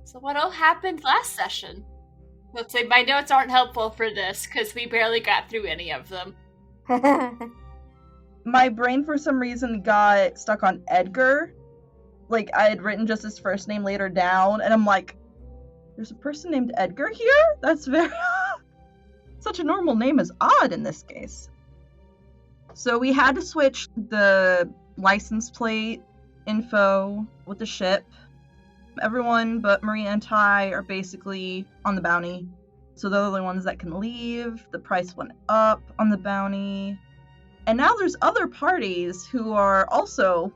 So what all happened last session? Let's say my notes aren't helpful for this, because we barely got through any of them. My brain, for some reason, got stuck on Edgar. Like, I had written just his first name later down, and I'm like, there's a person named Edgar here? That's very... Such a normal name is odd in this case. So we had to switch the license plate info with the ship. Everyone but Maria and Ty are basically on the bounty. So they're the only ones that can leave. The price went up on the bounty. And now there's other parties who are also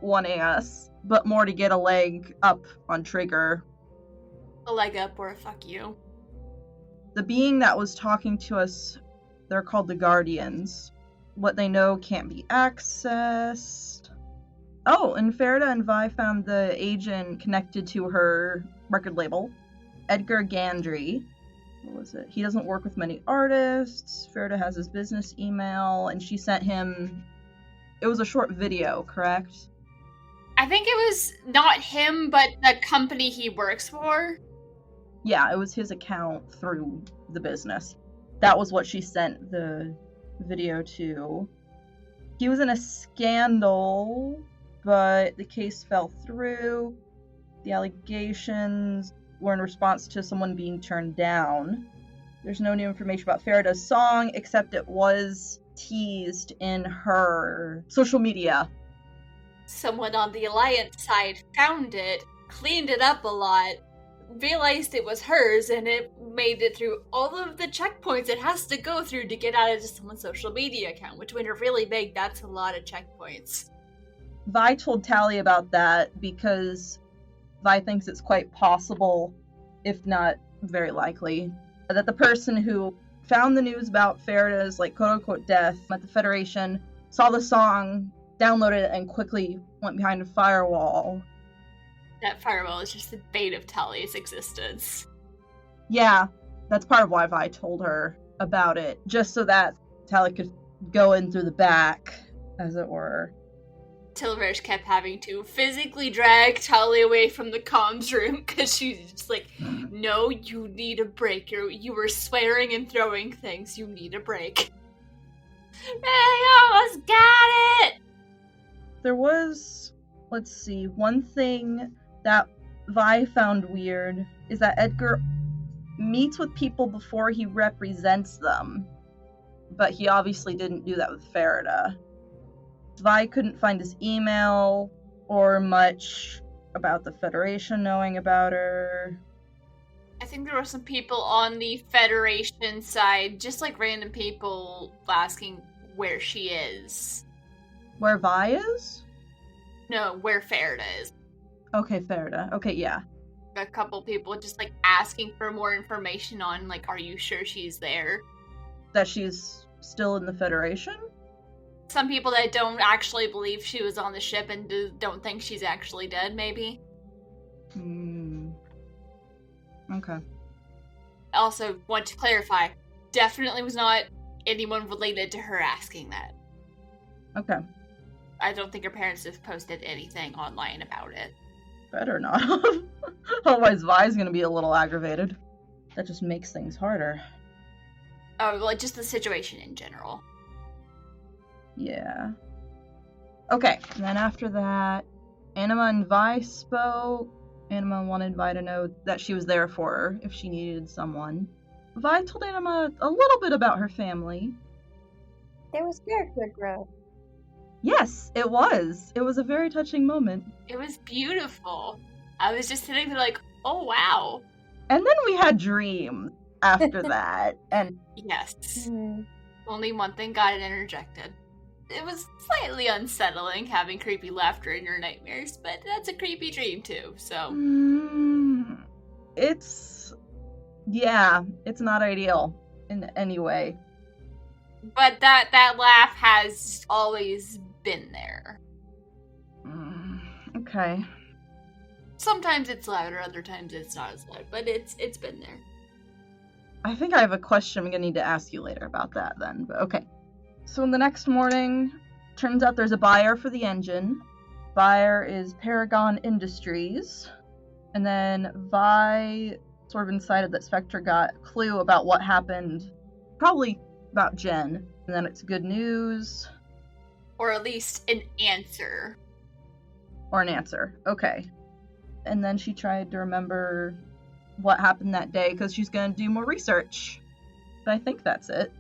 wanting us, but more to get a leg up on Trigger. A leg up or a fuck you. The being that was talking to us, they're called the Guardians. What they know can't be accessed. Oh, and Faridah and Vi found the agent connected to her record label, Edgar Gandry. What was it? He doesn't work with many artists. Faridah has his business email, and she sent him... It was a short video, correct? I think it was not him, but the company he works for. Yeah, it was his account through the business. That was what she sent the video to. He was in a scandal, but the case fell through. The allegations were in response to someone being turned down. There's no new information about Faridah's song, except it was teased in her social media. Someone on the Alliance side found it, cleaned it up a lot, realized it was hers, and it made it through all of the checkpoints it has to go through to get out of someone's social media account, which when you're really big, that's a lot of checkpoints. Vi told Tally about that because Vi thinks it's quite possible, if not very likely, that the person who found the news about Faridah's, like, quote-unquote death at the Federation saw the song, downloaded it, and quickly went behind a firewall. That firewall is just the bait of Tally's existence. Yeah, that's part of why Vi told her about it, just so that Tally could go in through the back, as it were. Tilverish kept having to physically drag Tally away from the comms room, because she's just like, no, you need a break. You were swearing and throwing things. You need a break. I almost got it! There was, let's see, one thing that Vi found weird is that Edgar meets with people before he represents them, but he obviously didn't do that with Faridah. Vi couldn't find his email or much about the Federation knowing about her. I think there were some people on the Federation side, just like random people asking where she is. Where Vi is? No, where Faridah is. Okay, Faridah. Okay, yeah. A couple people just like asking for more information on, like, are you sure she's there? That she's still in the Federation? Some people that don't actually believe she was on the ship and don't think she's actually dead, maybe. Okay. Also, want to clarify, definitely was not anyone related to her asking that. Okay. I don't think her parents have posted anything online about it. Better not. Otherwise Vi's gonna be a little aggravated. That just makes things harder. Oh, well, just the situation in general. Yeah. Okay, and then after that, Anima and Vi spoke. Anima wanted Vi to know that she was there for her if she needed someone. Vi told Anima a little bit about her family. There was character growth. Yes, it was. It was a very touching moment. It was beautiful. I was just sitting there like, oh wow. And then we had dreams after that, and... Yes. Mm-hmm. Only one thing got interjected. It was slightly unsettling having creepy laughter in your nightmares, but that's a creepy dream too, so... It's... Yeah, it's not ideal in any way. But that laugh has always been there. Okay. Sometimes it's louder, other times it's not as loud, but it's been there. I think I have a question I'm gonna need to ask you later about that then, but okay. So in the next morning, turns out there's a buyer for the engine. Buyer is Paragon Industries. And then Vi sort of incited that Spectra got a clue about what happened, probably about Jen. And then it's good news. Or at least an answer. Or an answer. Okay. And then she tried to remember what happened that day because she's going to do more research. But I think that's it.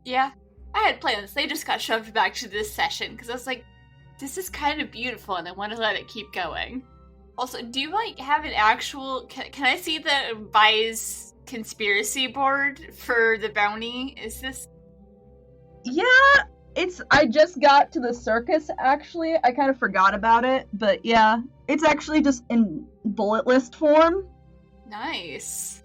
Yeah, I had plans. They just got shoved back to this session because I was like, this is kind of beautiful and I want to let it keep going. Also, do you have an actual... Can I see the Vi's conspiracy board for the bounty? Is this... Yeah, I just got to the circus, actually. I kind of forgot about it, but yeah. It's actually just in bullet list form. Nice.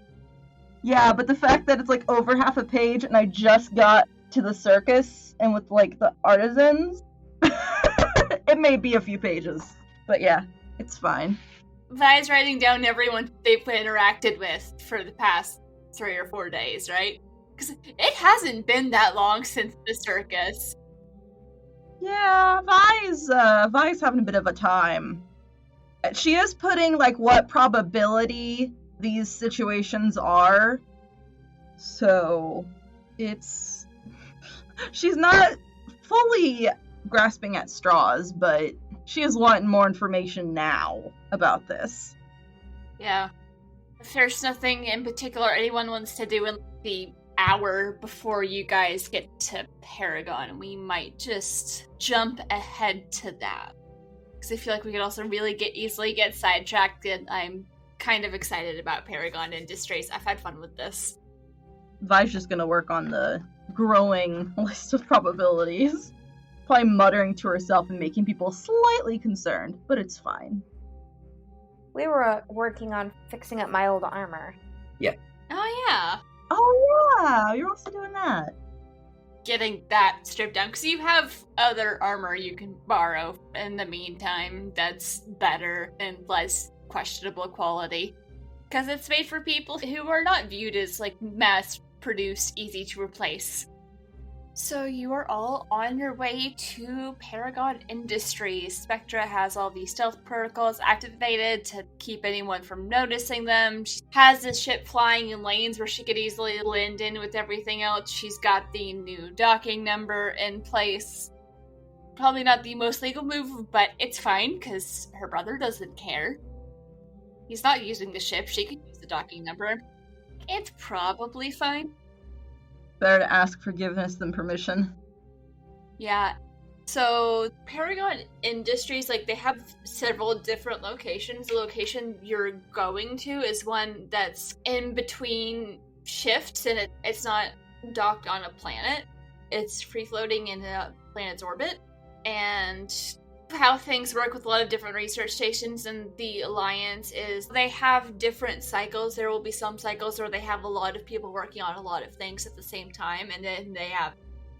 Yeah, but the fact that it's over half a page and I just got to the circus and with the artisans, it may be a few pages. But yeah, it's fine. Vi's writing down everyone they've interacted with for the past 3 or 4 days, right? Because it hasn't been that long since the circus. Yeah, Vi's having a bit of a time. She is putting, what probability these situations are. So, she's not fully grasping at straws, but she is wanting more information now about this. Yeah. If there's nothing in particular anyone wants to do in the hour before you guys get to Paragon, we might just jump ahead to that. Because I feel like we could also really easily get sidetracked, and I'm kind of excited about Paragon Industries. I've had fun with this. Vi's just gonna work on the growing list of probabilities. Probably muttering to herself and making people slightly concerned, but it's fine. We were working on fixing up my old armor. Oh yeah. Oh yeah, you're also doing that. Getting that stripped down, because you have other armor you can borrow in the meantime that's better and less questionable quality. Because it's made for people who are not viewed as mass-produced, easy to replace. So you are all on your way to Paragon Industries. Spectra has all these stealth protocols activated to keep anyone from noticing them. She has this ship flying in lanes where she could easily blend in with everything else. She's got the new docking number in place. Probably not the most legal move, but it's fine because her brother doesn't care. He's not using the ship. She can use the docking number. It's probably fine. Better to ask forgiveness than permission. Yeah. So, Paragon Industries, they have several different locations. The location you're going to is one that's in between shifts, and it's not docked on a planet. It's free-floating in a planet's orbit. And how things work with a lot of different research stations and the Alliance is they have different cycles. There will be some cycles where they have a lot of people working on a lot of things at the same time, and then they have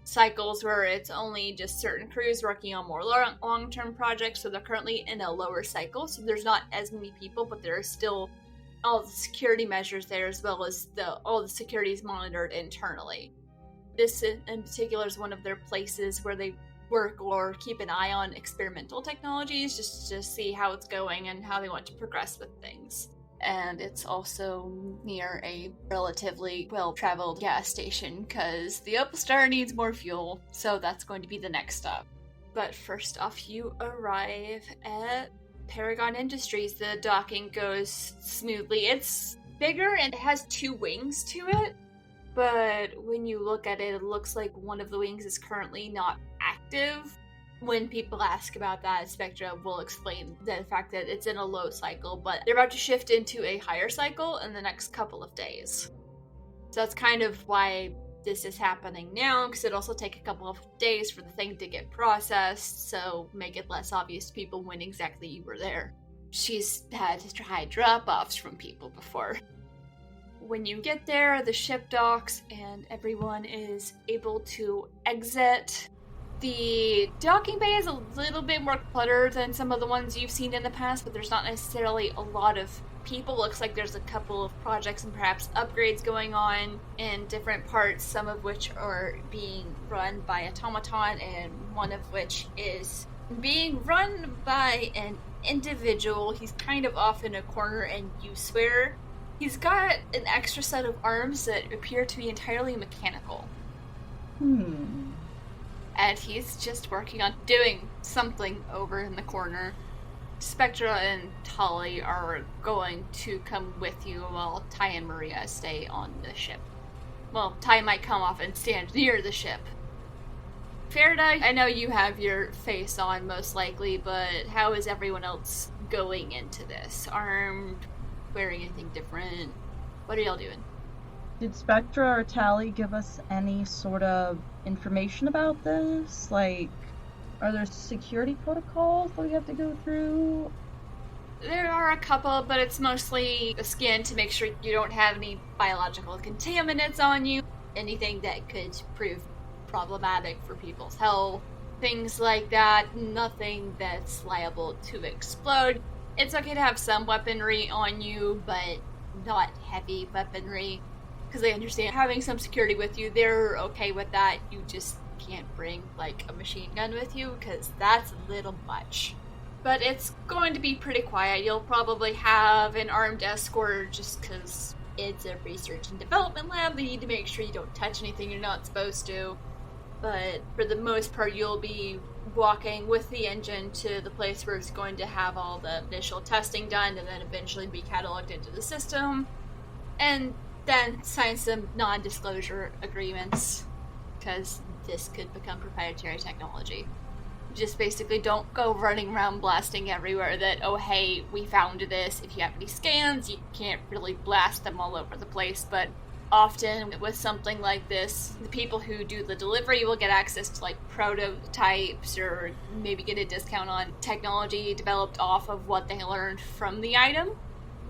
cycles where it's only just certain crews working on more long-term projects. So they're currently in a lower cycle, so there's not as many people, but there are still all the security measures there, as well as all the security is monitored internally. This in particular is one of their places where they work or keep an eye on experimental technologies just to see how it's going and how they want to progress with things. And it's also near a relatively well-traveled gas station because the Opal Star needs more fuel, so that's going to be the next stop. But first off, you arrive at Paragon Industries. The docking goes smoothly. It's bigger and it has 2 wings to it, but when you look at it, it looks like one of the wings is currently not active. When people ask about that, Spectra will explain the fact that it's in a low cycle, but they're about to shift into a higher cycle in the next couple of days. So that's kind of why this is happening now, because it'll also take a couple of days for the thing to get processed, so make it less obvious to people when exactly you were there. She's had to try drop-offs from people before. When you get there, the ship docks and everyone is able to exit. The docking bay is a little bit more cluttered than some of the ones you've seen in the past, but there's not necessarily a lot of people. Looks like there's a couple of projects and perhaps upgrades going on in different parts, some of which are being run by automaton, and one of which is being run by an individual. He's kind of off in a corner, and you swear he's got an extra set of arms that appear to be entirely mechanical. Hmm. And he's just working on doing something over in the corner. Spectra and Tali are going to come with you while Ty and Maria stay on the ship. Well, Ty might come off and stand near the ship. Faridah, I know you have your face on most likely, but how is everyone else going into this? Armed? Wearing anything different? What are y'all doing? Did Spectra or Tally give us any sort of information about this? Like, are there security protocols that we have to go through? There are a couple, but it's mostly a scan to make sure you don't have any biological contaminants on you. Anything that could prove problematic for people's health. Things like that. Nothing that's liable to explode. It's okay to have some weaponry on you, but not heavy weaponry. Because they understand having some security with you, they're okay with that. You just can't bring, like, a machine gun with you, because that's a little much. But it's going to be pretty quiet. You'll probably have an armed escort just because it's a research and development lab. They need to make sure you don't touch anything you're not supposed to. But for the most part, you'll be walking with the engine to the place where it's going to have all the initial testing done and then eventually be cataloged into the system. And then sign some non-disclosure agreements, because this could become proprietary technology. Just basically don't go running around blasting everywhere that, oh hey, we found this. If you have any scans, you can't really blast them all over the place, but often with something like this, the people who do the delivery will get access to like prototypes or maybe get a discount on technology developed off of what they learned from the item.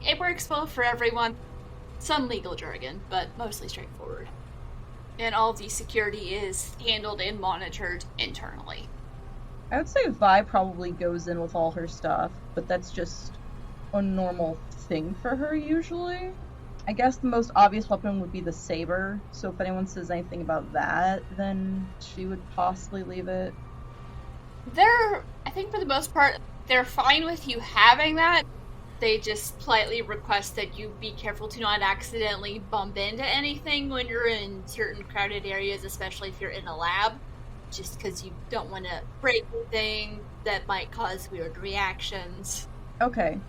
It works well for everyone. Some legal jargon, but mostly straightforward. And all the security is handled and monitored internally. I would say Vi probably goes in with all her stuff, but that's just a normal thing for her usually. I guess the most obvious weapon would be the saber, so if anyone says anything about that, then she would possibly leave it. I think for the most part, they're fine with you having that. They just politely request that you be careful to not accidentally bump into anything when you're in certain crowded areas, especially if you're in a lab, just because you don't want to break anything that might cause weird reactions. Okay.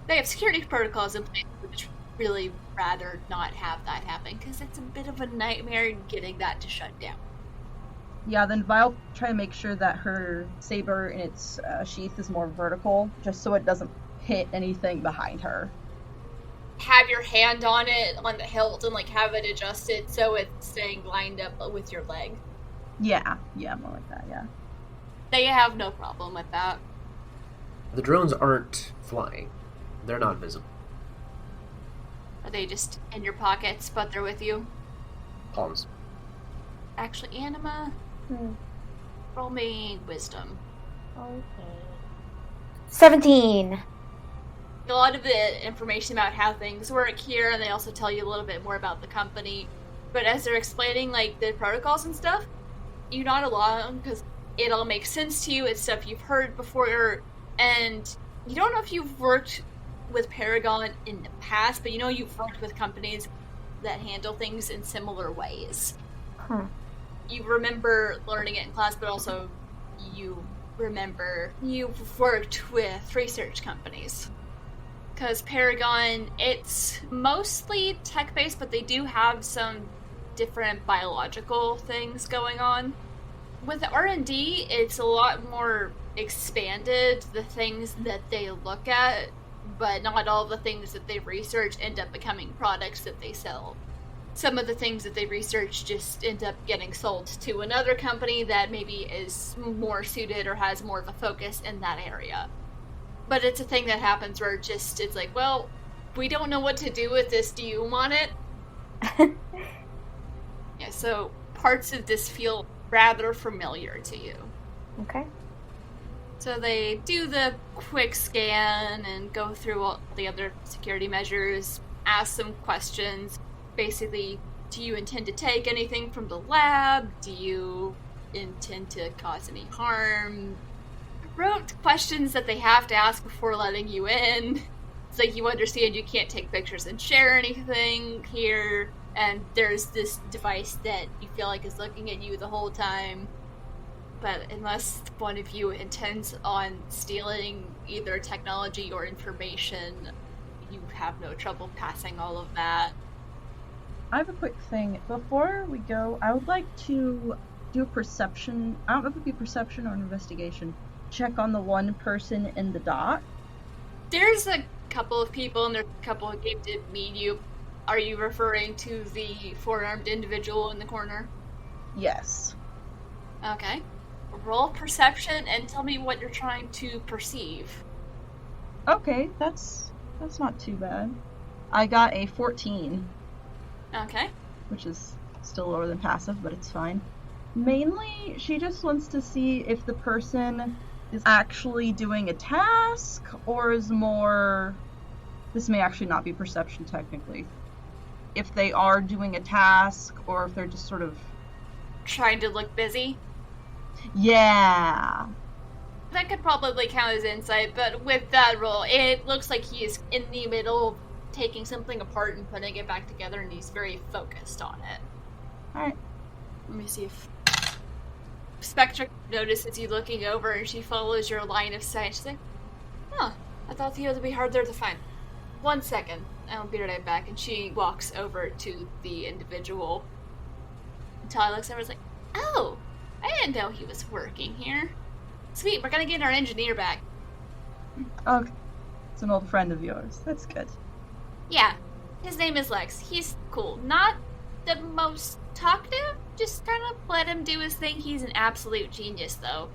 They have security protocols in place, which really rather not have that happen, because it's a bit of a nightmare getting that to shut down. Yeah, then Vi'll try to make sure that her saber in its sheath is more vertical, just so it doesn't hit anything behind her. Have your hand on it, on the hilt, and like have it adjusted so it's staying lined up with your leg. Yeah, more like that, yeah. They have no problem with that. The drones aren't flying. They're not visible. Are they just in your pockets, but they're with you? Palms. Actually, Anima, roll me wisdom. Okay. 17. A lot of the information about how things work here, and they also tell you a little bit more about the company. But as they're explaining, like, the protocols and stuff, you nod along, because it all makes sense to you. It's stuff you've heard before, and you don't know if you've worked with Paragon in the past, but you know you've worked with companies that handle things in similar ways. You remember learning it in class, but also you remember you've worked with research companies. Because Paragon, it's mostly tech-based, but they do have some different biological things going on. With R&D, it's a lot more expanded, the things that they look at, but not all the things that they research end up becoming products that they sell. Some of the things that they research just end up getting sold to another company that maybe is more suited or has more of a focus in that area. But it's a thing that happens where it's like, well, we don't know what to do with this. Do you want it? Yeah, so parts of this feel rather familiar to you. Okay. So they do the quick scan and go through all the other security measures, ask some questions. Basically, do you intend to take anything from the lab? Do you intend to cause any harm? wrote questions that they have to ask before letting you in. It's like, you understand you can't take pictures and share anything here, and there's this device that you feel like is looking at you the whole time. But unless one of you intends on stealing either technology or information, you have no trouble passing all of that. I have a quick thing. Before we go, I would like to do a perception. I don't know if it would be perception or an investigation. Check on the one person in the dock. There's a couple of people, and there's a couple who came to meet you. Are you referring to the four-armed individual in the corner? Yes. Okay. Roll perception and tell me what you're trying to perceive. Okay, that's not too bad. I got a 14. Okay. Which is still lower than passive, but it's fine. Mainly, she just wants to see if the person is actually doing a task, or is more... This may actually not be perception, technically. If they are doing a task, or if they're just sort of... Trying to look busy? Yeah. That could probably count as insight, but with that roll, it looks like he is in the middle of taking something apart and putting it back together, and he's very focused on it. Alright. Let me see if... Spectra notices you looking over, and she follows your line of sight. She's like, huh, I thought the other would be harder to find. 1 second, I'll be right back. And she walks over to the individual. And Ty looks over and is like, oh, I didn't know he was working here. Sweet, we're gonna get our engineer back. Okay. It's an old friend of yours. That's good. Yeah, his name is Lex. He's cool. Not the most talkative, just kind of let him do his thing. He's an absolute genius, though.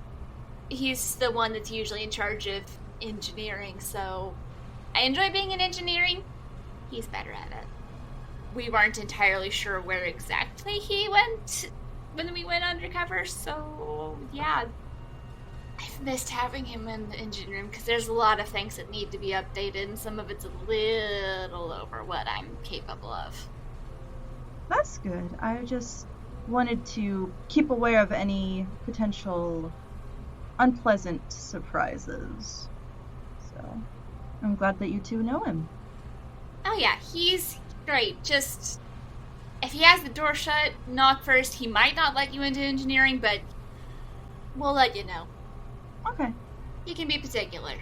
He's the one that's usually in charge of engineering, so I enjoy being in engineering. He's better at it. We weren't entirely sure where exactly he went when we went undercover, so yeah. I've missed having him in the engine room because there's a lot of things that need to be updated, and some of it's a little over what I'm capable of. That's good. I just wanted to keep aware of any potential unpleasant surprises. So, I'm glad that you two know him. Oh yeah, he's great. Just, if he has the door shut, knock first. He might not let you into engineering, but we'll let you know. Okay. He can be particular.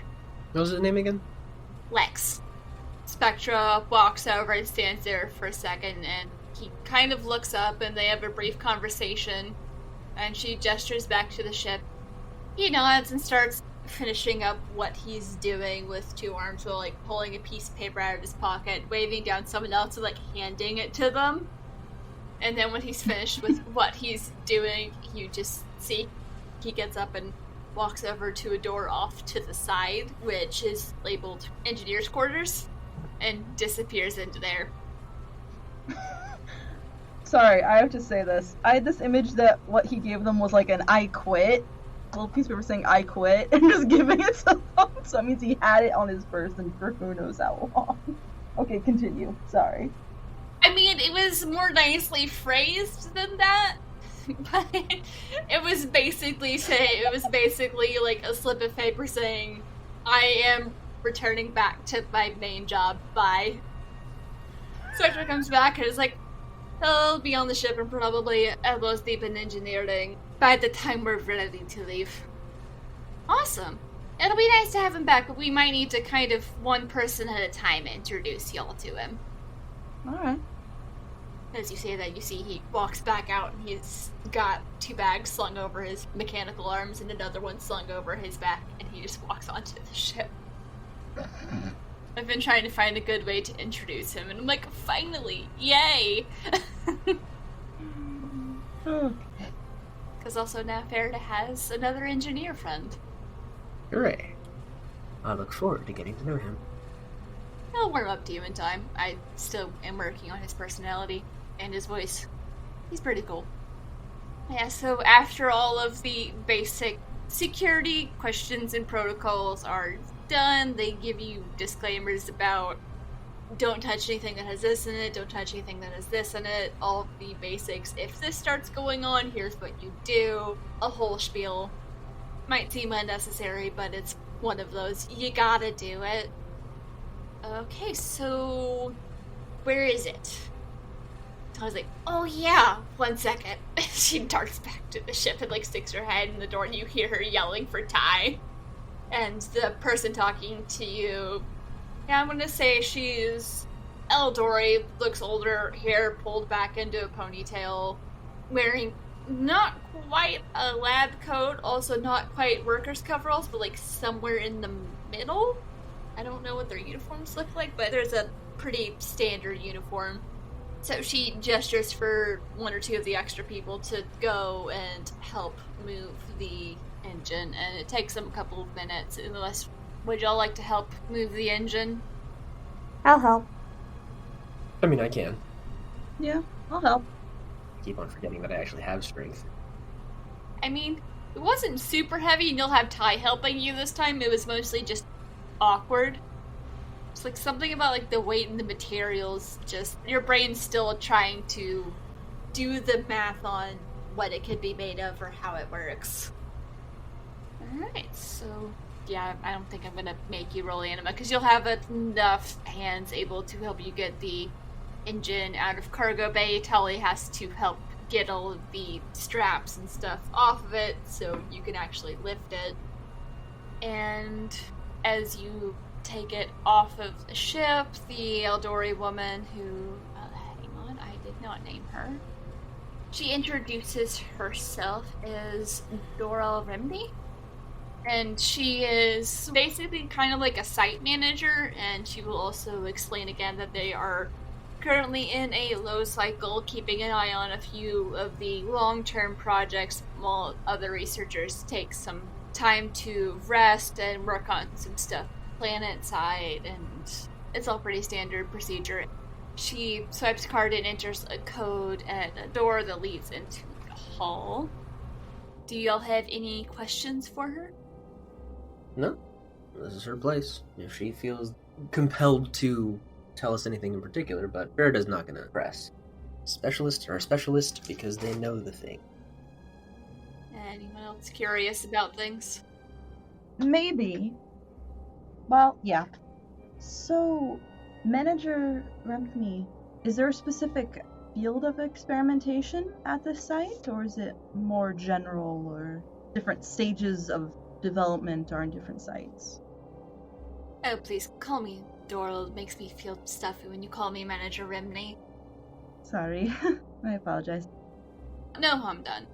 What was his name again? Lex. Spectra walks over and stands there for a second, and he kind of looks up, and they have a brief conversation, and she gestures back to the ship. He nods and starts finishing up what he's doing with two arms, while like pulling a piece of paper out of his pocket, waving down someone else and like handing it to them. And then when he's finished with what he's doing, you just see he gets up and walks over to a door off to the side, which is labeled Engineer's Quarters, and disappears into there. Sorry, I have to say this. I had this image that what he gave them was like an I quit. A little piece of paper saying I quit, and just giving it to them. So that means he had it on his person for who knows how long. Okay, continue. Sorry. I mean, it was more nicely phrased than that. But it was basically like a slip of paper saying, I am returning back to my main job, bye. Spectra comes back and is like, he'll be on the ship and probably elbows deep in engineering by the time we're ready to leave. Awesome. It'll be nice to have him back, but we might need to kind of one person at a time introduce y'all to him. Alright. As you say that, you see he walks back out, and he's got 2 bags slung over his mechanical arms and another one slung over his back, and he just walks onto the ship. I've been trying to find a good way to introduce him, and I'm like, finally! Yay! Because also now Faridah has another engineer friend. Hooray. I look forward to getting to know him. I'll warm up to you in time. I still am working on his personality and his voice. He's pretty cool. Yeah, so after all of the basic security questions and protocols are done, they give you disclaimers about don't touch anything that has this in it, don't touch anything that has this in it, all the basics. If this starts going on, here's what you do. A whole spiel. Might seem unnecessary, but it's one of those, you gotta do it. Okay, so where is it? I was like, oh yeah, 1 second. She darts back to the ship and like sticks her head in the door, and you hear her yelling for Ty. And the person talking to you, yeah, I'm gonna say she's Eldori, looks older, hair pulled back into a ponytail, wearing not quite a lab coat, also not quite workers' coveralls, but like somewhere in the middle. I don't know what their uniforms look like, but there's a pretty standard uniform. So she gestures for one or two of the extra people to go and help move the engine, and it takes them a couple of minutes. Unless, would y'all like to help move the engine? I'll help. I mean, I can. Yeah, I'll help. I keep on forgetting that I actually have strength. I mean, it wasn't super heavy, and you'll have Ty helping you this time. It was mostly just awkward. It's like something about like the weight and the materials, just your brain's still trying to do the math on what it could be made of or how it works. Alright, so yeah, I don't think I'm gonna make you roll anima, because you'll have enough hands able to help you get the engine out of cargo bay. Tully has to help get all of the straps and stuff off of it so you can actually lift it. And as you take it off of the ship, the Eldori woman who, hang on, I did not name her. She introduces herself as Doral Remedy, and she is basically kind of like a site manager, and she will also explain again that they are currently in a low cycle, keeping an eye on a few of the long-term projects while other researchers take some time to rest and work on some stuff planet side, and it's all pretty standard procedure. She swipes a card and enters a code at a door that leads into the hall. Do y'all have any questions for her? No. This is her place. If she feels compelled to tell us anything in particular, but Farida's not gonna press. Specialists are a specialist because they know the thing. Anyone else curious about things? Maybe. Well, yeah. So, Manager Remkney, is there a specific field of experimentation at this site, or is it more general, or different stages of development are in different sites? Oh, please, call me Doral. It makes me feel stuffy when you call me Manager Remney. Sorry. I apologize. No harm done.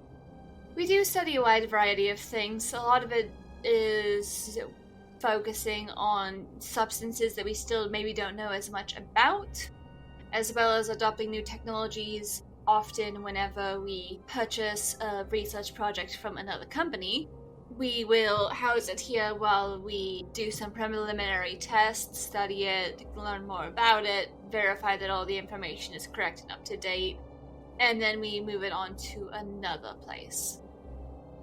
We do study a wide variety of things. A lot of it is focusing on substances that we still maybe don't know as much about, as well as adopting new technologies. Often whenever we purchase a research project from another company, we will house it here while we do some preliminary tests, study it, learn more about it, verify that all the information is correct and up to date, and then we move it on to another place.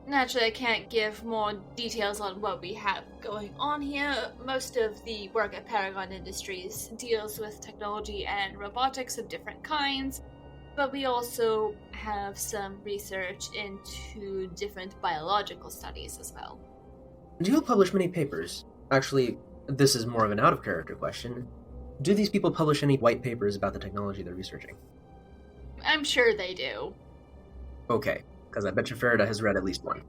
Naturally, I can't give more details on what we have going on here. Most of the work at Paragon Industries deals with technology and robotics of different kinds, but we also have some research into different biological studies as well. Do you publish many papers? Actually, this is more of an out-of-character question. Do these people publish any white papers about the technology they're researching? I'm sure they do. Okay, because I bet you Faridah has read at least one.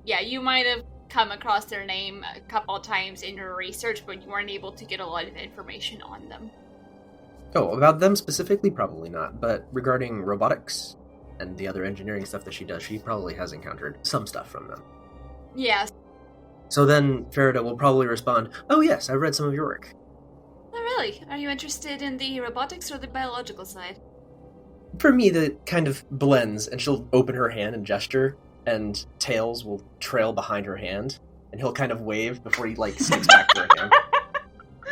Yeah, you might have come across their name a couple times in your research, but you weren't able to get a lot of information on them. Oh, about them specifically? Probably not. But regarding robotics and the other engineering stuff that she does, she probably has encountered some stuff from them. Yes. So then Faridah will probably respond, oh yes, I've read some of your work. Oh, really? Are you interested in the robotics or the biological side? For me, that kind of blends, and she'll open her hand and gesture, and Tails will trail behind her hand, and he'll kind of wave before he, sneaks back to her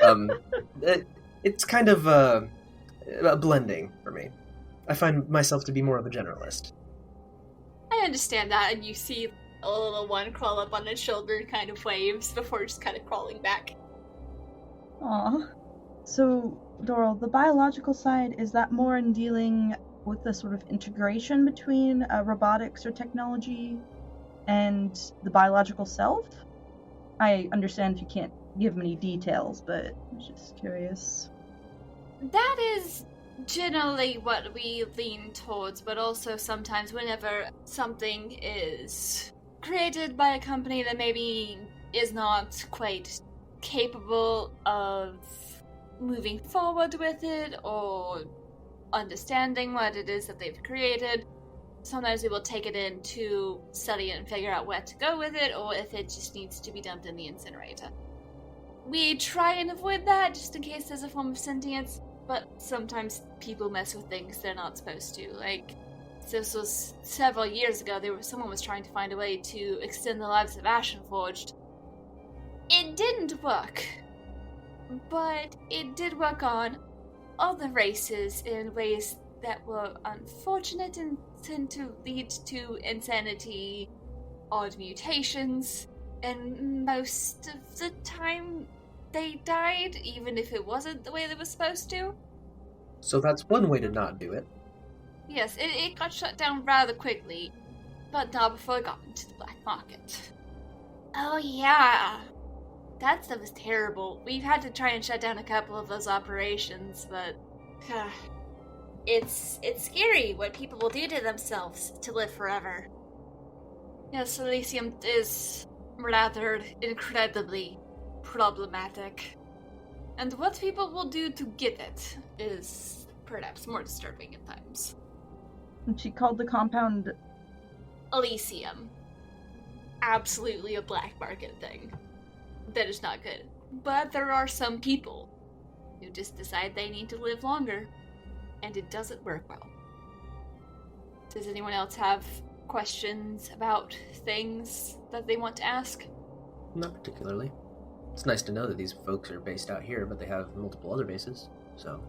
hand. It's kind of a blending for me. I find myself to be more of a generalist. I understand that, and you see a little one crawl up on his shoulder and kind of waves before just kind of crawling back. Aw. So, Doral, the biological side, is that more in dealing with the sort of integration between robotics or technology And the biological self? I understand if you can't give many details, but I was just curious. That is generally what we lean towards, but also sometimes whenever something is created by a company that maybe is not quite capable of moving forward with it or understanding what it is that they've created, sometimes we will take it in to study it and figure out where to go with it, or if it just needs to be dumped in the incinerator. We try and avoid that just in case there's a form of sentience, but sometimes people mess with things they're not supposed to. Like, this was several years ago, someone was trying to find a way to extend the lives of Ashenforged. It didn't work, but it did work on other races in ways that were unfortunate and tend to lead to insanity, odd mutations, and most of the time they died, even if it wasn't the way they were supposed to. So that's one way to not do it. Yes, it got shut down rather quickly, but not before it got into the black market. Oh yeah, that stuff is terrible. We've had to try and shut down a couple of those operations, but it's scary what people will do to themselves to live forever. Yes, Elysium is rather incredibly problematic. And what people will do to get it is perhaps more disturbing at times. And she called the compound Elysium. Absolutely a black market thing. That is not good. But there are some people who just decide they need to live longer, and it doesn't work well. Does anyone else have questions about things that they want to ask? Not particularly. It's nice to know that these folks are based out here, but they have multiple other bases, so...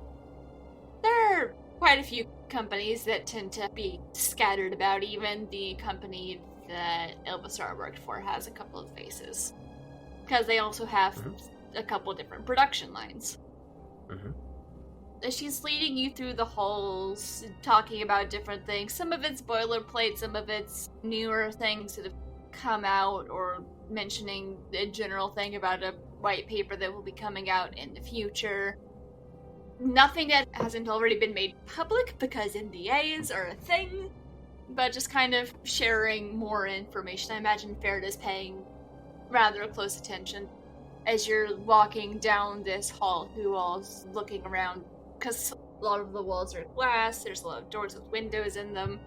There are quite a few companies that tend to be scattered about. Even the company that Opal Star worked for has a couple of bases. Because they also have a couple different production lines. She's leading you through the halls, talking about different things. Some of it's boilerplate, some of it's newer things that have come out, or mentioning a general thing about a white paper that will be coming out in the future. Nothing that hasn't already been made public, because NDAs are a thing, but just kind of sharing more information. I imagine Faridah's paying rather close attention as you're walking down this hall, who all's looking around, because a lot of the walls are glass, there's a lot of doors with windows in them.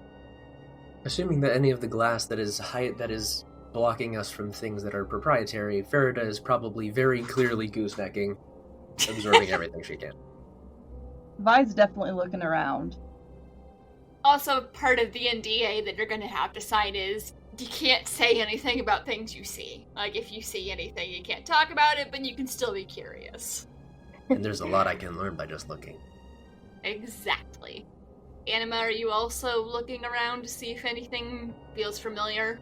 Assuming that any of the glass that is blocking us from things that are proprietary, Faridah is probably very clearly goosenecking, absorbing everything she can. Vi's definitely looking around. Also, part of the NDA that you're going to have to sign is you can't say anything about things you see. Like, if you see anything, you can't talk about it, but you can still be curious. And there's a lot I can learn by just looking. Exactly. Anima, are you also looking around to see if anything feels familiar?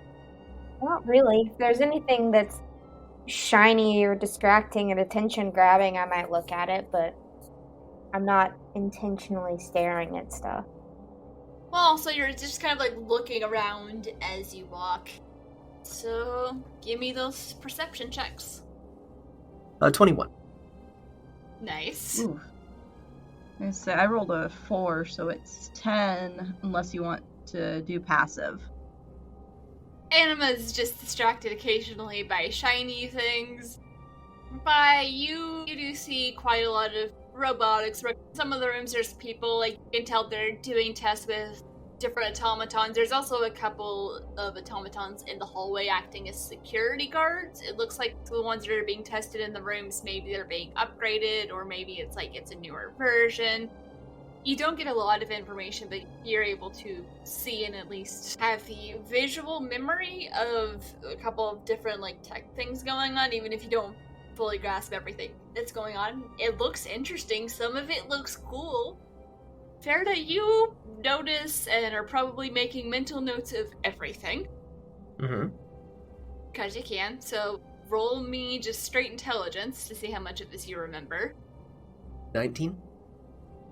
Not really. If there's anything that's shiny or distracting and attention-grabbing, I might look at it, but I'm not intentionally staring at stuff. Well, so you're just kind of like looking around as you walk. So, give me those perception checks. 21. Nice. Ooh. I rolled a 4, so it's 10, unless you want to do passive. Anima is just distracted occasionally by shiny things. You do see quite a lot of robotics. Some of the rooms, there's people, like, you can tell they're doing tests with different automatons. There's also a couple of automatons in the hallway acting as security guards. It looks like the ones that are being tested in the rooms, maybe they're being upgraded, or maybe it's a newer version. You don't get a lot of information, but you're able to see and at least have the visual memory of a couple of different, tech things going on, even if you don't fully grasp everything that's going on. It looks interesting. Some of it looks cool. Faridah, you notice and are probably making mental notes of everything. Because you can. So roll me just straight intelligence to see how much of this you remember. 19?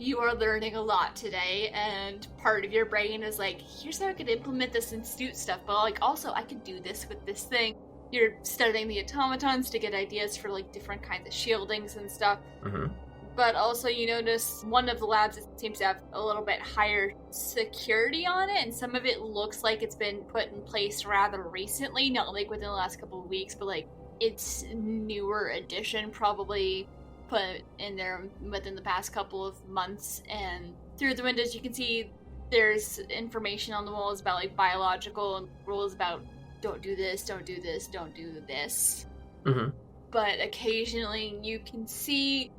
You are learning a lot today, and part of your brain is like, here's how I could implement this in suit stuff, but like also I could do this with this thing. You're studying the automatons to get ideas for like different kinds of shieldings and stuff. Mm-hmm. But also you notice one of the labs seems to have a little bit higher security on it, and some of it looks like it's been put in place rather recently, not like within the last couple of weeks, but like it's newer addition, probably put in there within the past couple of months. And through the windows you can see there's information on the walls about like biological and rules about don't do this, don't do this, don't do this. Mm-hmm. But occasionally you can see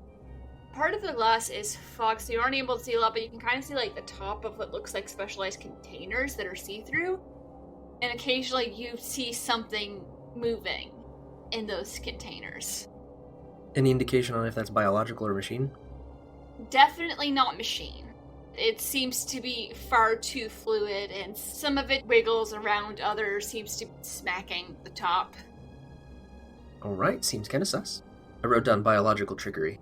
part of the glass is fog, so you aren't able to see a lot, but you can kind of see like the top of what looks like specialized containers that are see-through, and occasionally you see something moving in those containers. Any indication on if that's biological or machine? Definitely not machine. It seems to be far too fluid, and some of it wiggles around, others seems to be smacking the top. Alright, seems kind of sus. I wrote down biological trickery.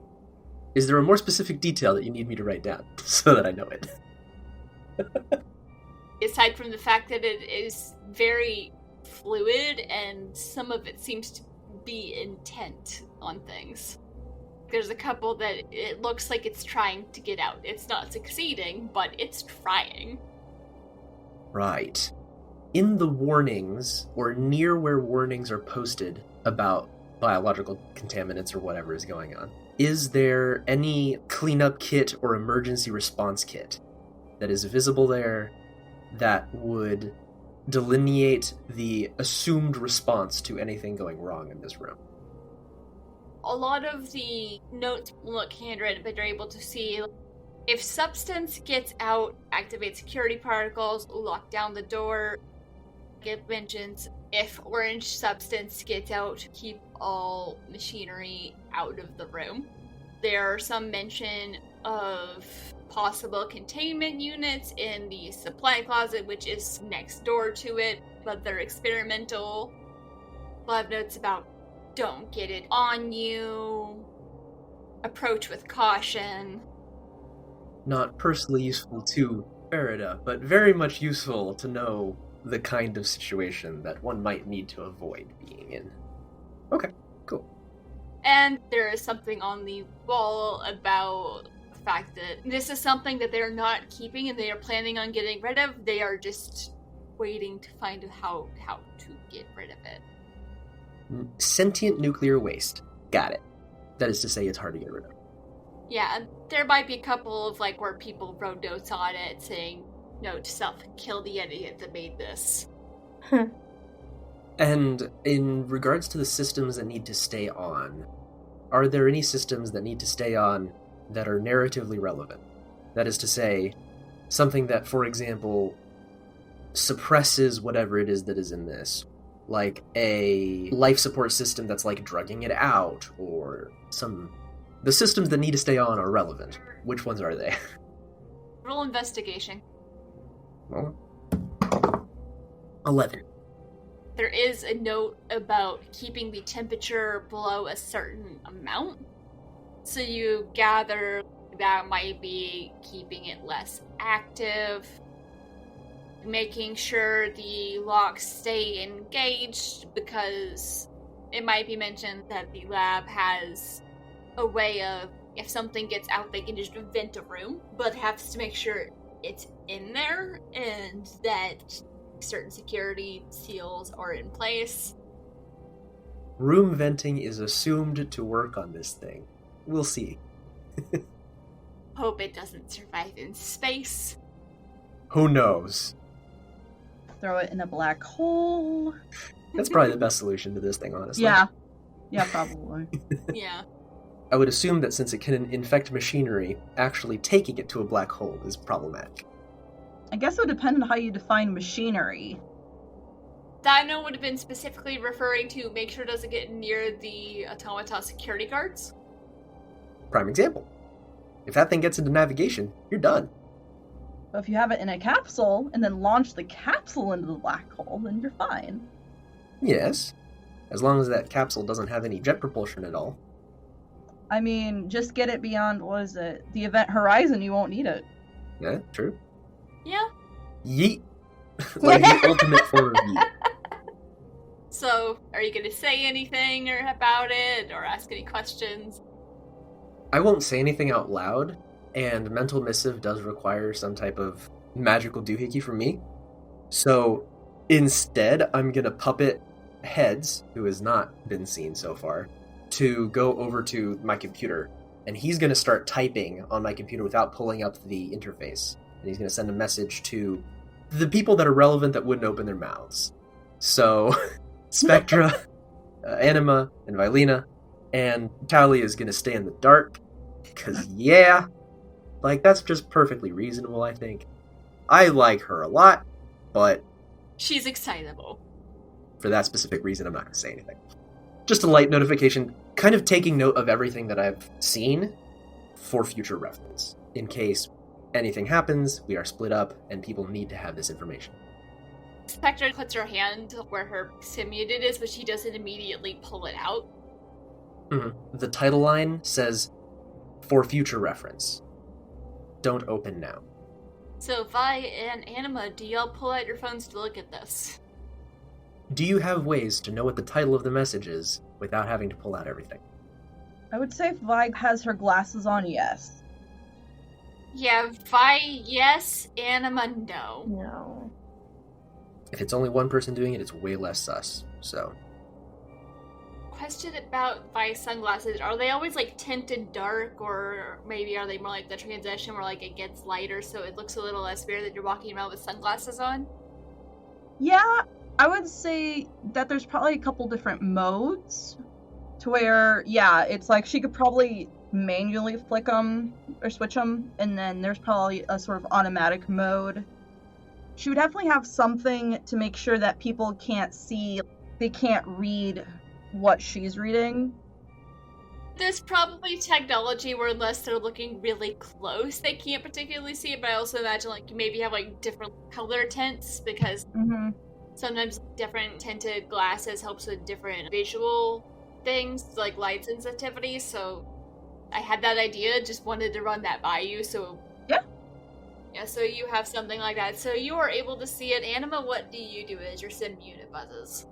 Is there a more specific detail that you need me to write down, so that I know it? Aside from the fact that it is very fluid, and some of it seems to be intent on things. There's a couple that it looks like it's trying to get out. It's not succeeding, but it's trying. Right. In the warnings, or near where warnings are posted about biological contaminants or whatever is going on, is there any cleanup kit or emergency response kit that is visible there that would delineate the assumed response to anything going wrong in this room? A lot of the notes look handwritten, but you're able to see if substance gets out, activate security particles, lock down the door. It mentions if orange substance gets out, keep all machinery out of the room. There are some mention of possible containment units in the supply closet, which is next door to it, but they're experimental. We'll have notes about don't get it on you, approach with caution. Not personally useful to Faridah, but very much useful to know the kind of situation that one might need to avoid being in. Okay, cool. And there is something on the wall about the fact that this is something that they're not keeping and they are planning on getting rid of. They are just waiting to find how to get rid of it. Sentient nuclear waste. Got it. That is to say, it's hard to get rid of. Yeah, there might be a couple of like where people wrote notes on it saying, note to self, kill the idiot that made this. And in regards to the systems that need to stay on, are there any systems that need to stay on that are narratively relevant? That is to say, something that, for example, suppresses whatever it is that is in this. Like a life support system that's like drugging it out, or some... The systems that need to stay on are relevant. Which ones are they? Roll investigation. Well, 11. There is a note about keeping the temperature below a certain amount. So you gather that might be keeping it less active, making sure the locks stay engaged, because it might be mentioned that the lab has a way of, if something gets out, they can just vent a room, but has to make sure it's in there and that certain security seals are in place. Room venting is assumed to work on this thing. We'll see. Hope it doesn't survive in space. Who knows? Throw it in a black hole. That's probably the best solution to this thing, honestly. Yeah, probably. Yeah. I would assume that since it can infect machinery, actually taking it to a black hole is problematic. I guess it would depend on how you define machinery. That note would have been specifically referring to make sure it doesn't get near the automata security guards. Prime example. If that thing gets into navigation, you're done. But if you have it in a capsule and then launch the capsule into the black hole, then you're fine. Yes. As long as that capsule doesn't have any jet propulsion at all. I mean, just get it beyond, what is it? The event horizon, you won't need it. Yeah, true. Yeah. Yeet. Like the ultimate form of yeet. So, are you going to say anything about it, or ask any questions? I won't say anything out loud, and Mental Missive does require some type of magical doohickey from me. So, instead, I'm going to puppet Heads, who has not been seen so far, to go over to my computer, and he's going to start typing on my computer without pulling up the interface. And he's going to send a message to the people that are relevant that wouldn't open their mouths. So, Spectra, Anima, and Vilena, and Talia is going to stay in the dark, because yeah, like, that's just perfectly reasonable, I think. I like her a lot, but She's excitable. for that specific reason, I'm not going to say anything. Just a light notification, kind of taking note of everything that I've seen for future reference. In case anything happens, we are split up, and people need to have this information. Spectra puts her hand where her simuted is, but she doesn't immediately pull it out. Mm-hmm. The title line says, "For future reference. Don't open now." So, Vi and Anima, do y'all pull out your phones to look at this? Do you have ways to know what the title of the message is without having to pull out everything? I would say if Vi has her glasses on, yes. Yeah, Vi, yes. Anima, no. No. If it's only one person doing it, it's way less sus, so... Question about Vi's sunglasses. Are they always, like, tinted dark, or maybe are they more like the transition where, like, it gets lighter so it looks a little less weird that you're walking around with sunglasses on? Yeah, I would say that there's probably a couple different modes to where, yeah, it's like she could probably manually flick them or switch them, and then there's probably a sort of automatic mode. She would definitely have something to make sure that people can't see, they can't read what she's reading. There's probably technology where unless they're looking really close, they can't particularly see it, but I also imagine, like, you maybe have, like, different color tints, because sometimes different tinted glasses helps with different visual things, like light sensitivity, so I had that idea, just wanted to run that by you, so... Yeah, so you have something like that. So you are able to see it. Anima, what do you do as your sim unit buzzes?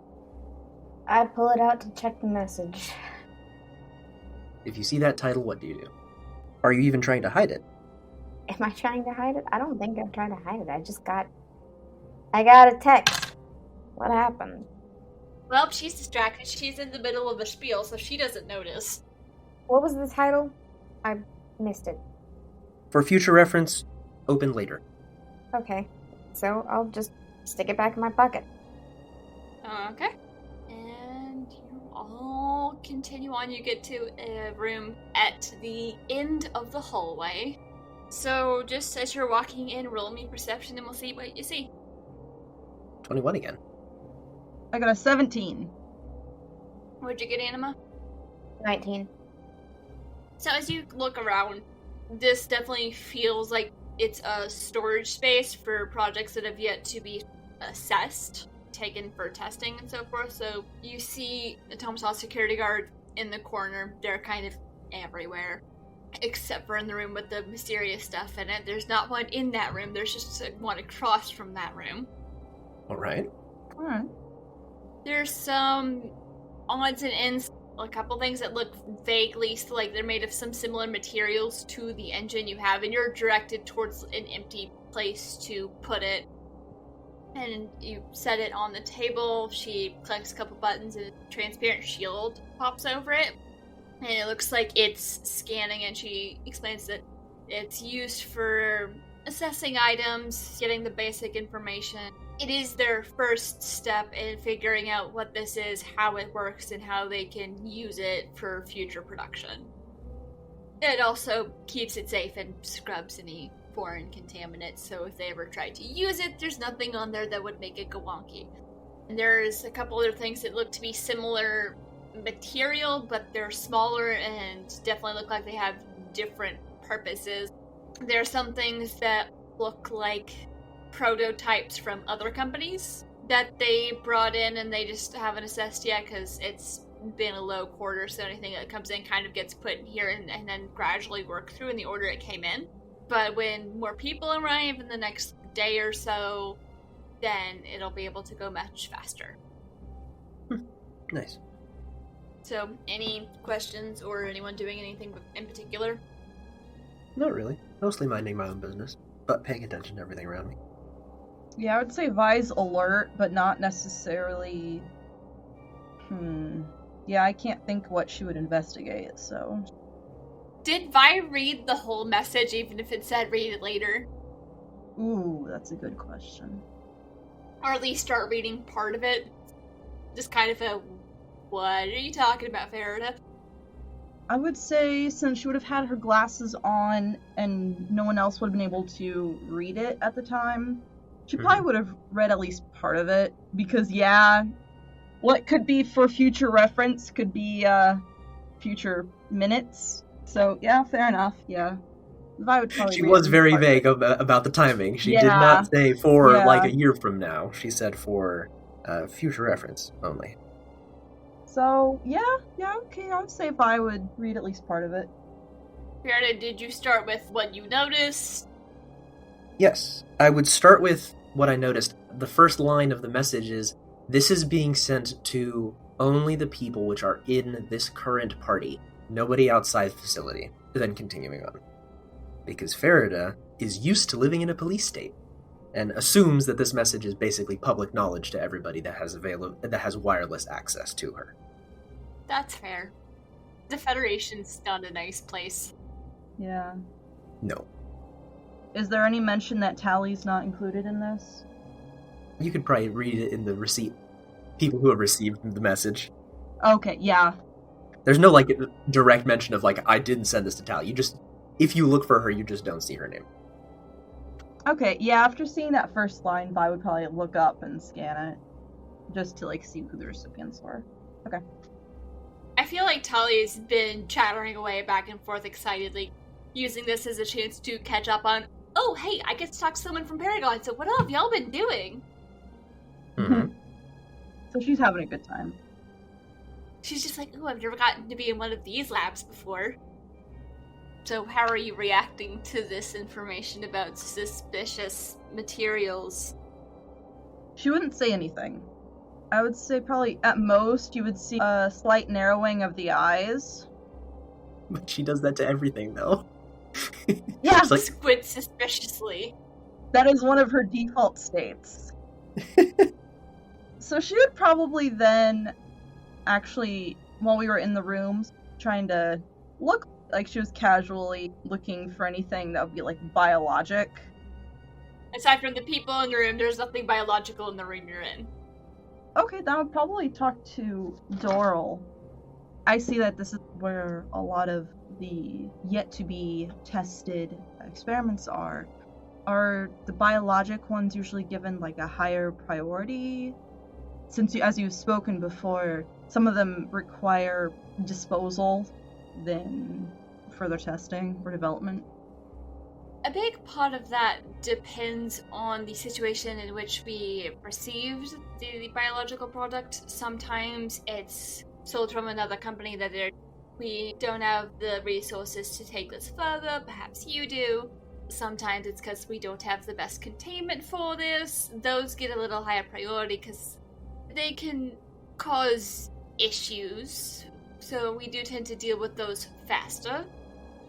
I pull it out to check the message. If you see that title, what do you do? Are you even trying to hide it? Am I trying to hide it? I don't think I'm trying to hide it. I got a text. What happened? Well, she's distracted. She's in the middle of a spiel, so she doesn't notice. What was the title? I missed it. For future reference, open later. Okay, so I'll just stick it back in my pocket. Okay. And you all continue on. You get to a room at the end of the hallway. So just as you're walking in, roll me perception and we'll see what you see. 21 again. I got a 17. What'd you get, Anima? 19. So as you look around, this definitely feels like it's a storage space for projects that have yet to be assessed, taken for testing and so forth. So you see the Tomsaw security guard in the corner. They're kind of everywhere, except for in the room with the mysterious stuff in it. There's not one in that room. There's just one across from that room. Alright. There's some odds and ends, a couple things that look vaguely like they're made of some similar materials to the engine you have, and you're directed towards an empty place to put it. And you set it on the table. She clicks a couple buttons and a transparent shield pops over it. And it looks like it's scanning, and she explains that it's used for assessing items, getting the basic information. It is their first step in figuring out what this is, how it works, and how they can use it for future production. It also keeps it safe and scrubs any foreign contaminants, so if they ever try to use it, there's nothing on there that would make it go wonky. And there's a couple other things that look to be similar material, but they're smaller and definitely look like they have different purposes. There are some things that look like prototypes from other companies that they brought in and they just haven't assessed yet because it's been a low quarter, so anything that comes in kind of gets put in here and then gradually work through in the order it came in. But when more people arrive in the next day or so, then it'll be able to go much faster. Nice. So, any questions or anyone doing anything in particular? Not really. Mostly minding my own business, but paying attention to everything around me. Yeah, I would say Vi's alert, but not necessarily... Yeah, I can't think what she would investigate, so... Did Vi read the whole message, even if it said read it later? Ooh, that's a good question. Or at least start reading part of it? Just kind of a, what are you talking about, Faridah? I would say since she would have had her glasses on and no one else would have been able to read it at the time, she probably would have read at least part of it. Because, yeah, what could be for future reference could be future minutes. So, yeah, fair enough, yeah. I would probably she was very vague about the timing. She did not say for like a year from now. She said for future reference only. So, yeah, okay, I would say if I would read at least part of it. Faridah, did you start with what you noticed? Yes, I would start with what I noticed. The first line of the message is, "This is being sent to only the people which are in this current party. Nobody outside the facility." Then continuing on. Because Faridah is used to living in a police state, and assumes that this message is basically public knowledge to everybody that has wireless access to her. That's fair. The Federation's not a nice place. Yeah. No. Is there any mention that Tally's not included in this? You could probably read it in the receipt. People who have received the message. Okay, yeah. There's no, like, direct mention of, like, I didn't send this to Tally. You just, if you look for her, you just don't see her name. Okay, yeah, after seeing that first line, Vi would probably look up and scan it. Just to, like, see who the recipients were. Okay. I feel like Tally's been chattering away back and forth excitedly, using this as a chance to catch up on, oh, hey, I get to talk to someone from Paragon, so what have y'all been doing? Mm-hmm. So she's having a good time. She's just like, oh, I've never gotten to be in one of these labs before. So how are you reacting to this information about suspicious materials? She wouldn't say anything. I would say probably, at most, you would see a slight narrowing of the eyes. But she does that to everything, though. Yeah. Like... Squint suspiciously. That is one of her default states. So she would probably then, actually, while we were in the rooms, trying to look like she was casually looking for anything that would be, like, biologic. Aside from the people in the room, there's nothing biological in the room you're in. Okay, then I would probably talk to Doral. I see that this is where a lot of the yet-to-be-tested experiments are. Are the biologic ones usually given, like, a higher priority? Since, as you've spoken before, some of them require disposal than further testing or development. A big part of that depends on the situation in which we received the biological product. Sometimes it's sold from another company that we don't have the resources to take this further, perhaps you do. Sometimes it's because we don't have the best containment for this. Those get a little higher priority because they can cause issues, so we do tend to deal with those faster.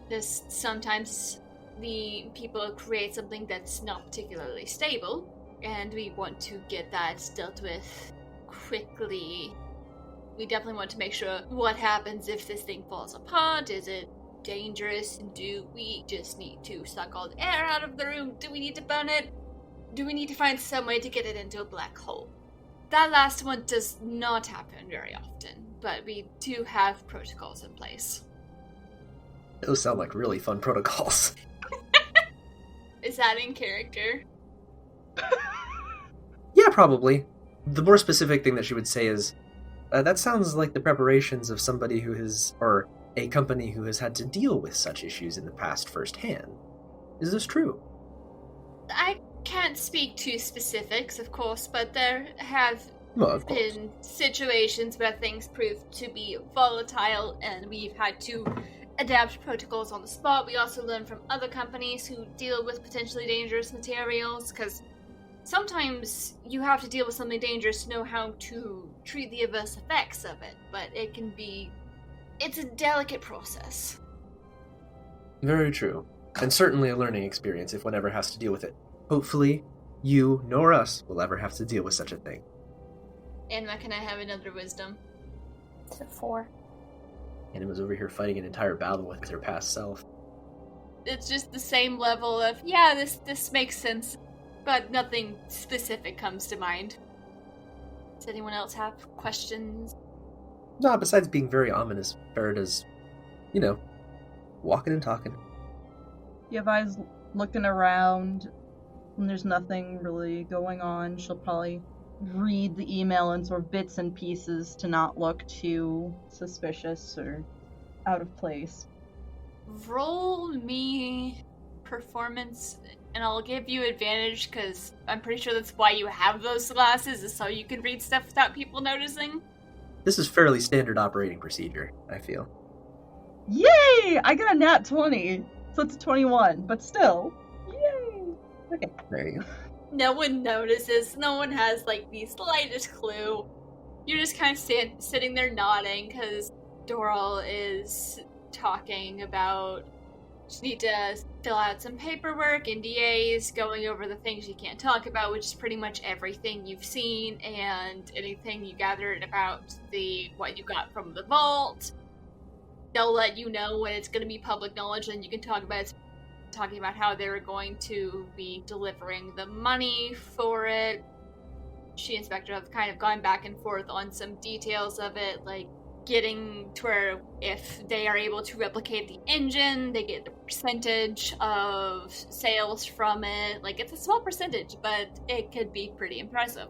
Because sometimes the people create something that's not particularly stable, and we want to get that dealt with quickly. We definitely want to make sure what happens if this thing falls apart. Is it dangerous? Do we just need to suck all the air out of the room? Do we need to burn it? Do we need to find some way to get it into a black hole? That last one does not happen very often, but we do have protocols in place. Those sound like really fun protocols. Is that in character? Yeah, probably. The more specific thing that she would say is, that sounds like the preparations of somebody who has, or a company who has had to deal with such issues in the past firsthand. Is this true? I can't speak to specifics, of course, but there have Well, of course. In situations where things prove to be volatile and we've had to adapt protocols on the spot. We also learn from other companies who deal with potentially dangerous materials, because sometimes you have to deal with something dangerous to know how to treat the adverse effects of it, but it's a delicate process. Very true. And certainly a learning experience if one ever has to deal with it. Hopefully, you nor us will ever have to deal with such a thing. Anna, can I have another wisdom? It's a 4. Anna was over here fighting an entire battle with her past self. It's just the same level of, yeah, this makes sense, but nothing specific comes to mind. Does anyone else have questions? No, besides being very ominous, Faridah's, walking and talking. You have eyes looking around, and there's nothing really going on. She'll probably read the email in sort of bits and pieces to not look too suspicious or out of place. Roll me performance, and I'll give you advantage because I'm pretty sure that's why you have those glasses, is so you can read stuff without people noticing. This is fairly standard operating procedure, I feel. Yay! I got a nat 20, so it's a 21, but still. Yay! Okay. There you go. No one notices. No one has, the slightest clue. You're just kind of sitting there nodding because Doral is talking about just need to fill out some paperwork, NDAs, going over the things you can't talk about, which is pretty much everything you've seen and anything you gathered about what you got from the vault. They'll let you know when it's going to be public knowledge and you can talk about it. Talking about how they were going to be delivering the money for it. She and Spectra have kind of gone back and forth on some details of it, like getting to where if they are able to replicate the engine, they get the percentage of sales from it. It's a small percentage, but it could be pretty impressive.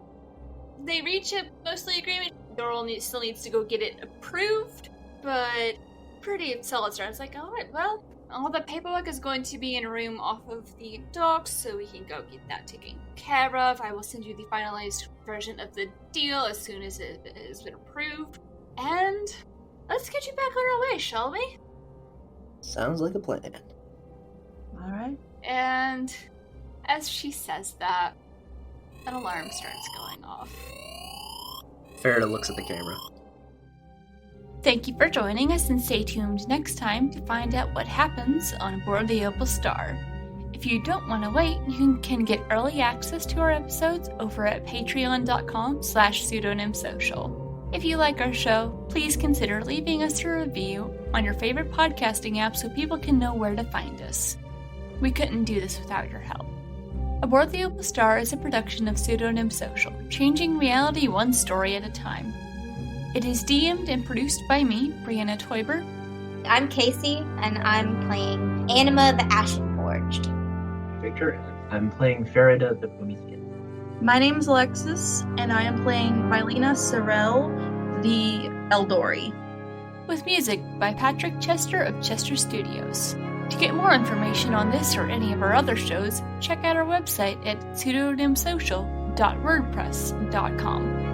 They reach a mostly agreement. Doral still needs to go get it approved, but pretty solid start. It's alright, well, all the paperwork is going to be in a room off of the docks, so we can go get that taken care of. I will send you the finalized version of the deal as soon as it has been approved. And let's get you back on our way, shall we? Sounds like a plan. Alright. And as she says that, an alarm starts going off. Faridah looks at the camera. Thank you for joining us, and stay tuned next time to find out what happens on board the Opal Star. If you don't want to wait, you can get early access to our episodes over at patreon.com/pseudonymsocial. If you like our show, please consider leaving us a review on your favorite podcasting app so people can know where to find us. We couldn't do this without your help. Aboard the Opal Star is a production of Pseudonym Social, changing reality one story at a time. It is DM'd and produced by me, Brianna Toiber. I'm Casey, and I'm playing Anima the Ashen Forged. Victor, I'm playing Faridah the Promethean. My name's Alexis, and I am playing Mylena Sorrell, the Eldori. With music by Patrick Chester of Chester Studios. To get more information on this or any of our other shows, check out our website at pseudonymsocial.wordpress.com.